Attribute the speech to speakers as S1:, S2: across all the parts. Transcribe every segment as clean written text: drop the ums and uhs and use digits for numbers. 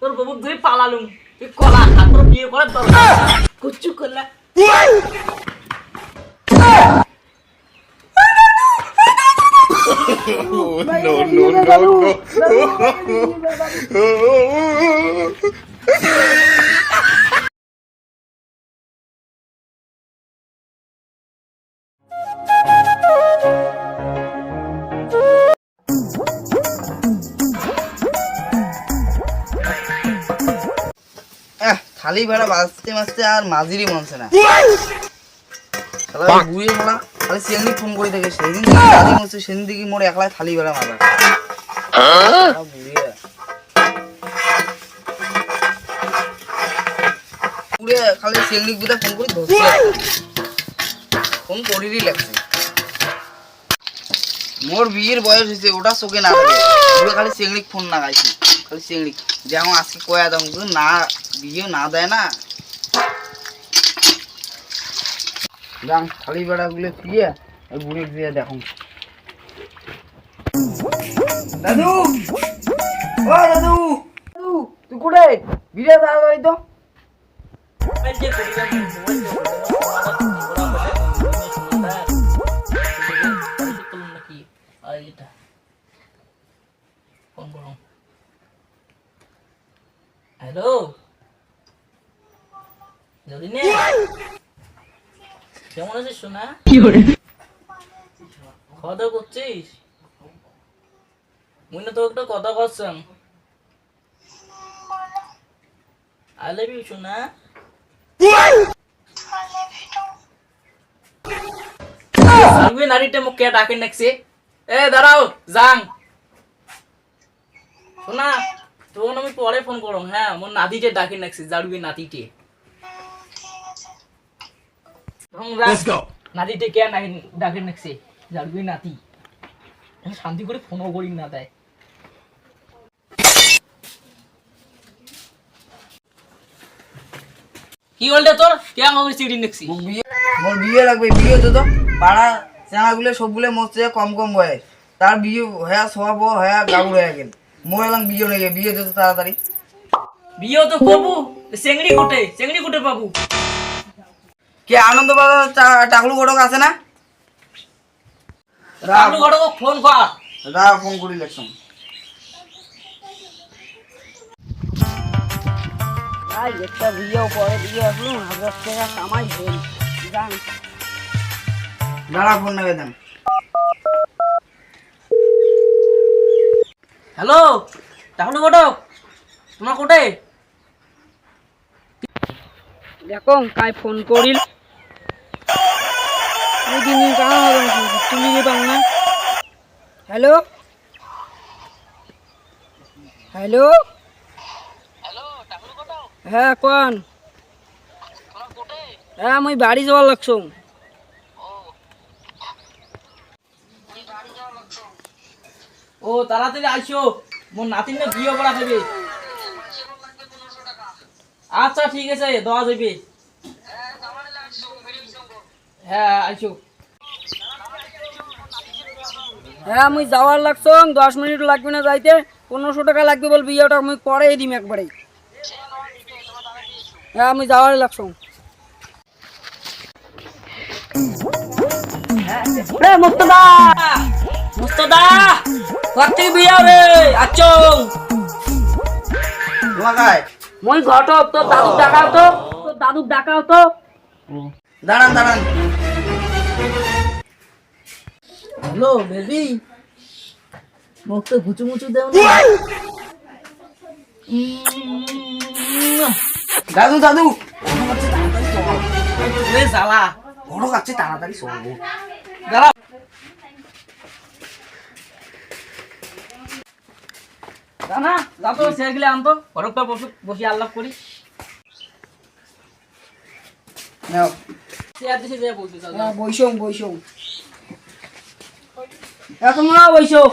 S1: তোর বাবু ধরে পালালুম তুই কলা খা তোর বিয়ে করার দরকার কুচু করলা
S2: No, no, no, no.
S3: থালি বেড়া বাজতে বাজতে আর মাঝিরই মনছে না বুড়িয়ে বলা খালি সেদিন ফোন করে থাকে সেদিন থেকে মরছে সেদিন থেকে মোর একলাই থালি বেড়া মারা বুড়িয়ে বুড়িয়ে খালি সেদিন বুঝা ফোন করে ধরছে ফোন করিরই লাগছে মোর বিয়ের বয়স হয়েছে ওটা চোখে না থাকে বুড়ে খালি সেগড়িক ফোন না গাইছি খালি সেগড়িক যে আমার আজকে কয়া দাম না বিয়ে না দেয় না যাম থালি বেড়াগুলো পিয়ে ওই বুড়ির দিয়ে দেখো দাদু ও দাদু দাদু তুই কোটে বিয়ে তাড়াতাড়ি তো
S1: হ্যালো জরিনে কেমন আছিস সোনা কি করে খাওয়া দাওয়া করছিস মুই না তো একটা কথা বলছিলাম আই লাভ ইউ সোনা সালবে নারীটা মুখ কে ডাকে নাকছে এ দাঁড়াও যাং সোনা তখন আমি পরে ফোন করো হ্যাঁ মোর নাতিটে ডাকে নাকছে জাড়ুবি নাতিটে নাতিটে কে ডাকে নাকছে জাড়ুবি নাতি শান্তি করে ফোনও করি না দেয় কি বলতে তোর কে আমাকে চিড়ি নাকছি
S3: মোর বিয়ে লাগবে বিয়ে তো পাড়া চেনাগুলো সবগুলো মরছে কম কম বয়স তার বিয়ে হ্যাঁ সব হ্যাঁ গাবুর হয়ে গেল মোর এলাম বিয়ে নেই বিয়ে দিত তাড়াতাড়ি
S1: বিয়ে তো করবো চেংড়ি কোটে পাবো
S3: কে আনন্দ বাজার টাকলু গড়ক আছে না
S1: টাকলু গড়ক ফোন কর
S3: ফোন করি লেখছম
S4: একটা বিয়ে পরে বিয়ে আসলো 1000 টাকা কামাই হল জান
S3: দাঁড়া ফোন নেবে দেন
S1: হ্যালো টাকলু গড়ক তোমার কোটে
S4: দেখো কাই ফোন করিল ওই দিন কানা তুমি পাও না হ্যালো হ্যালো হ্যাঁ কোন হ্যাঁ আমি বাড়ি যাওয়ার লাগছো
S1: ও তাড়াতাড়ি আইসো মোর নাতিনে বিয়ে করা দেবে আচ্ছা ঠিক আছে দেওয়া যাবে হ্যাঁ আইসো
S4: হ্যাঁ আমি যাওয়ার লাগছো 10 মিনিট লাগবে না যাইতে 1500 টাকা লাগবে বল বিয়েটা আমি পরে দিম একবারে হ্যাঁ আমি যাওয়ার লাগছো
S1: মুস্তদা মুস্তদা কত বিয়ে রে আচ্ছা
S3: তোমাকায়
S4: মই ঘটক তো দাদু ডাকাও তো
S3: দাঁড়ান দাঁড়ান
S1: হ্যালো বেবি মুখ তো গুচু মুচু দেও না
S3: দাদু দাদু
S1: রে জ্বালা
S3: গড়ক আছে তাড়াতাড়ি চলবো
S1: দাঁড়া না যা তো সে গেলে আনতো ঘরটা বসে আল্লাহ করি
S3: নাও
S1: চেয়ার দিছে যে বসে চল
S4: বইসং তোমরা বইসো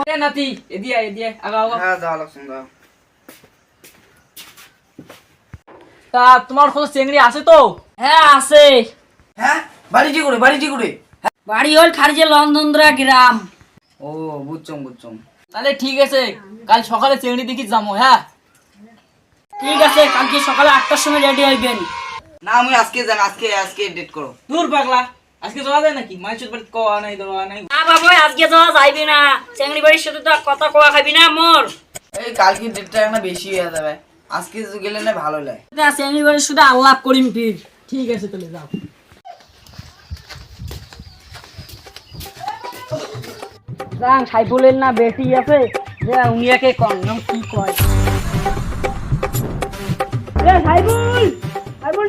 S1: এ নাতি এদিয়া আগা
S3: হ্যাঁ দাও লক্ষণ দাও
S1: তা তোমার খোঁজ চেংড়ি আছে তো
S4: হ্যাঁ আছে
S3: হ্যাঁ বাড়িটি করে
S4: বাড়ি হল খারিজে লন্দনদ্রা গ্রাম
S3: ও বুঝছম
S1: তাহলে ঠিক আছে কাল সকালে চেংড়ি দেখি যাবো হ্যাঁ
S4: ঠিক আছে, কালকে সকালে 8টার সময় রেডি হইবেন।
S3: না আমি আজকে যান, আজকে ডেট করো।
S1: দূর পাগলা, আজকে যাওয়া যায় নাকি? মাইচুর বাড়ি কওয়া নাই, দেওয়া নাই।
S4: না বাবা, আজকে যাওয়া যাইবে না। চেংড়ি বাড়ির সাথে তো কথা কোয়া খাবি না মোর।
S3: এই কালকে ডেটটা একটা বেশি হয়ে যাবে, আজকে গেলে না ভালো লাগে।
S4: চেংড়ি বাড়ির সাথে আল্লাহ করিম ফির।
S1: ঠিক আছে, চলে যাও।
S4: রাং সাইফুলের না বেটি আছে, যে উনিয়াকে কন না কি কয়। রে সাইফুল, সাইফুল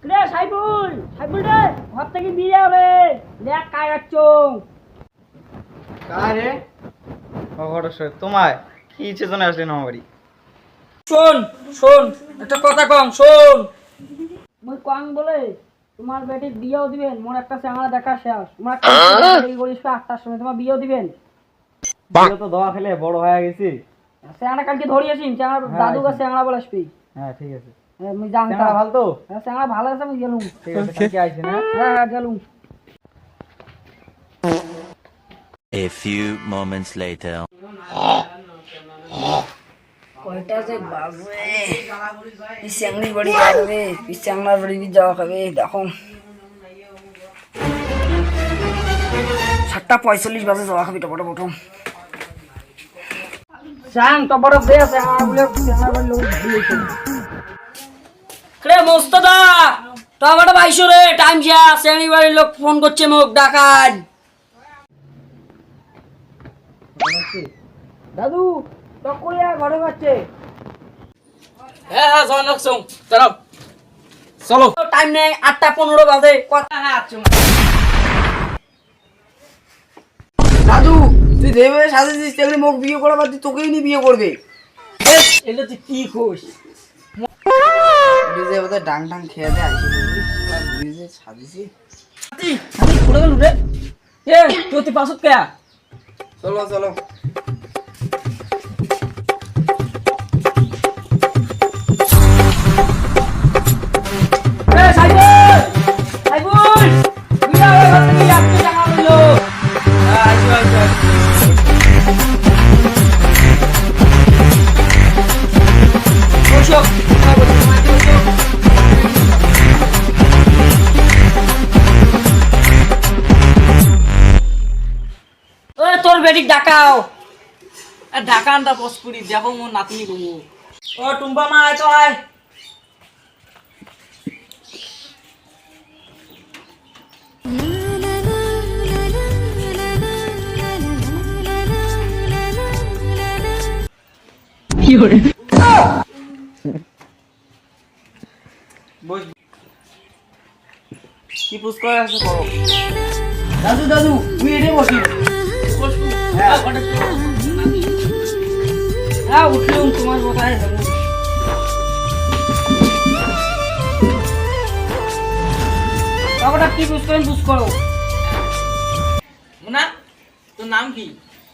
S4: রে সাইফুল, সাইফুল রে ঘর থেকে বিয়ে রে, দেখ কায় আচ্ছং।
S3: কারে তোমায় কি ইচ্ছে জন্য আসলেন আমার বাড়ি?
S4: শোন শোন, একটা কথা কম শোন। মুই কং বলে তোমার বেটির বিয়েও দিবেন, মোর একটা চ্যাংড়া দেখা শেষ। তোমার করিস 8টার সময় তোমার বিয়েও দিবেন।
S3: বিয়ে তো দোয়া খেলে বড় হয়ে গেছি।
S4: চ্যাংড়া কালকে ধরিয়েছি, চ্যাংড়া দাদু কাছে চ্যাংড়া বলে আসবি।
S3: হ্যাঁ ঠিক আছে।
S4: মুই জানতাম
S3: ভালো তো?
S4: হ্যাঁ চ্যাংড়া ভালো আছে, আমি গেলুম।
S3: ঠিক আছে, কালকে আইছি না?
S4: হ্যাঁ হ্যাঁ গেলুম।
S5: A few moments later.
S4: কয়টা যে বাজে, এই চ্যাংড়ি বাড়ি যাবে, এই চ্যাংড়ার বাড়ি যাওয়া খাবে। দেখো 7:45 বাজে যাওয়া খাবি টপটা প্রথম। চাং টপটা দে চ্যাংড়া বলে, চ্যাংড়া বাড়ি লোক দিয়েছে। রে মোস্তদা টপটা বাইশো রে, টাইম শেষ। চ্যাংড়ি বাড়ির লোক ফোন করছে, মোক ডাকাত। দাদু টকুলিয়া ঘরে যাচ্ছে।
S1: হ্যাঁ হ্যাঁ, যাওয়া লাগছো। চলো চলো।
S4: টাইম নেই, 8:15 বাজে।
S1: হ্যাঁ আচ্ছা।
S3: দাদু তুই যেভাবে সাজেছিস তেমনি মোক বিয়ে করা বাদ দিয়ে তোকেই নি বিয়ে করবে।
S1: এটা তুই কি খুশ?
S3: যে ওদের ডাং ডাং খেয়ে দেয় আইসি বুঝলি যে সাজেছি।
S1: আমি পড়ে গেল রে। এ তুই পাছত কে?
S3: চলো চলো।
S4: এ সাইবুল, সাইবুল বিয়া হয়ে গেছে, কি আজকে টাকা হইলো।
S3: আইসো আইসো।
S4: বসো ওই তোর বেটিক ডাকাও।
S1: ঢাকা আনটা পস করি, দেখো মোর নাতনি গো।
S4: ও টুম্পা মা আয় তো আয়।
S3: কি পুষ করে আসো করো। দাদু দাদু তুই এটাই বসি।
S4: হ্যাঁ উঠলুম তোমার কোথায় যাবো। বাবাটা কি বুঝ করেন বুঝ করো।
S1: না তোর নাম কি?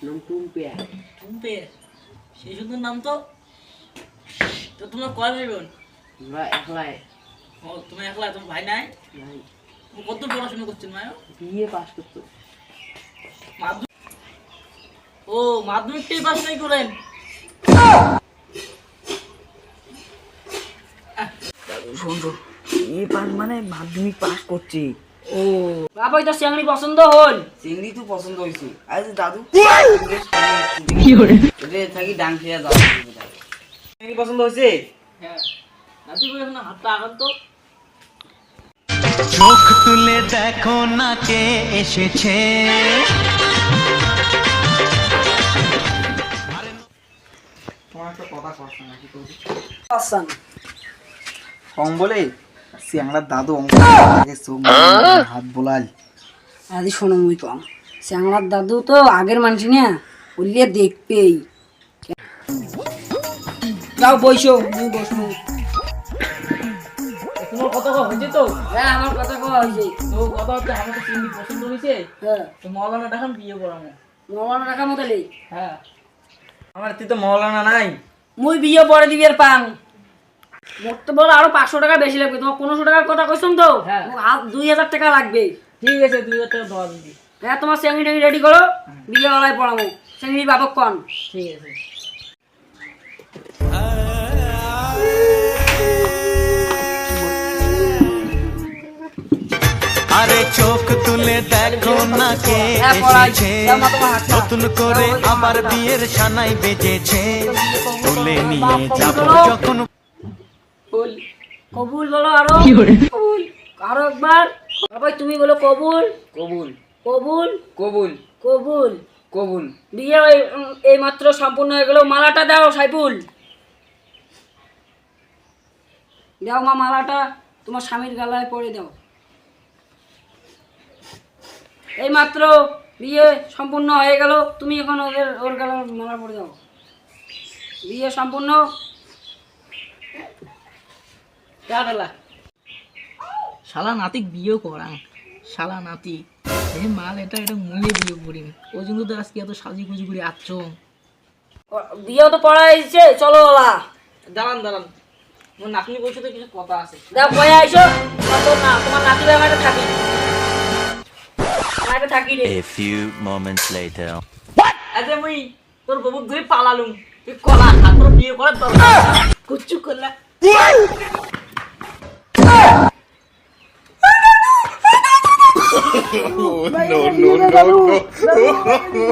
S4: নাম টুম্পিয়া।
S1: টুম্পে, সেই সুন্দর নাম তো। তো তোমার কয় ভাই বোন?
S4: আমরা একলাই।
S1: ও তুমি একলা, তোমার ভাই নাই?
S4: নাই,
S1: তুমি কত পড়াশোনা করছেন মায়া?
S4: বিয়ে পাস করতো।
S1: ও মাধ্যমিকটাই পাস নাই করেন?
S3: শোন শোন এ পাস মানে মাধ্যমিক পাস করছি।
S4: ও বাবা তো চিংড়ি পছন্দ হল।
S3: চিংড়ি তো পছন্দ হয়েছে। আরে দাদু কি করে থাকি ডাং খেয়ে দাও। চিংড়ি পছন্দ হয়েছে?
S1: হ্যাঁ নাতি বলে না, হাতটা আগান তো।
S5: চোখ তুলে দেখো না কে এসেছে।
S3: তোমার একটা কথা কথা নাকি করবি
S4: আসান
S3: কম বলে সিয়াংলার দাদু অঙ্ক হাত বোলাল।
S4: আদি শোনো মুই কম, চ্যাংড়ার দাদু তো আগের মানুষ না, উল্লিয়ে দেখবেই। যাও বইসো, মুই বসবো।
S1: তোমার কথা হয়েছে তো?
S4: হ্যাঁ আমার কথা কওয়া হয়েছে।
S1: তো কথা হচ্ছে আমাকে চিংড়ি পছন্দ হয়েছে,
S4: হ্যাঁ
S1: তো মৌলানা দেখান বিয়ে করামো।
S4: মৌলানা টাকা মতো নেই।
S1: হ্যাঁ
S3: আমার তুই তো মৌলানা নাই।
S4: মুই বিয়ে পরে দিবি আর পাং। মোট তো বলো আরো 500 টাকা বেশি লাগবে। তোমার 1500 টাকার কথা কইছম তো,
S1: হ্যাঁ।
S4: 2000 টাকা লাগবে।
S1: ঠিক আছে, 2000 টাকা দেওয়া দিবি।
S4: হ্যাঁ তোমার চিংড়ি টাঙি রেডি করো, বিয়ে হলায় পড়াবো। চিংড়ি বাবক কন।
S1: ঠিক আছে।
S5: চোখ তুলে দেখো না কে
S4: হ্যাঁ, পড়াই।
S5: এসেছে
S4: দাও মা তোমার হাতটা।
S5: নতুন করে আবার বিয়ের সানাই বেজেছে তুলে নিয়ে যাব যখন
S4: কবুল কবুল বলো আরো কবুল আরো একবার বাবা তুমি বলো কবুল
S3: কবুল
S4: কবুল
S3: কবুল
S4: কবুল
S3: কবুল।
S4: বিয়ে এই মাত্র সম্পূর্ণ হয়ে গেল মালাটা দাও সাইফুল দাও মা মালাটা তোমার স্বামীর গলায় পরে দাও এই মাত্র বিয়ে সম্পূর্ণ হয়ে গেল তুমি এখন ওর গলায় মালা পরে দাও বিয়ে সম্পূর্ণ টাটা
S1: শালা নাতিক বিয়েও করাং শালা নাতি এই মাল এটা মুলে বিয়ে করিম ওই জন্য তো আজকে এত সাজি গুজি করে আসছ।
S4: বিয়েও তো পড়া হয়েছে চলো ওলা
S1: দাঁড়ান দাঁড়ান মোর নাতনি বলছে তো কিছু কথা আছে।
S4: দাও বয়ে আইসো তোমার নাতি বাবাটা থাকি আমাকে থাকি রে
S5: A few moments later
S1: আজ মুই তোর ববুক ধরে পালালুম তুই কলা খা তোর বিয়ে করার দরকার কুচ্চু করলা
S2: Oh, no, no, no, no.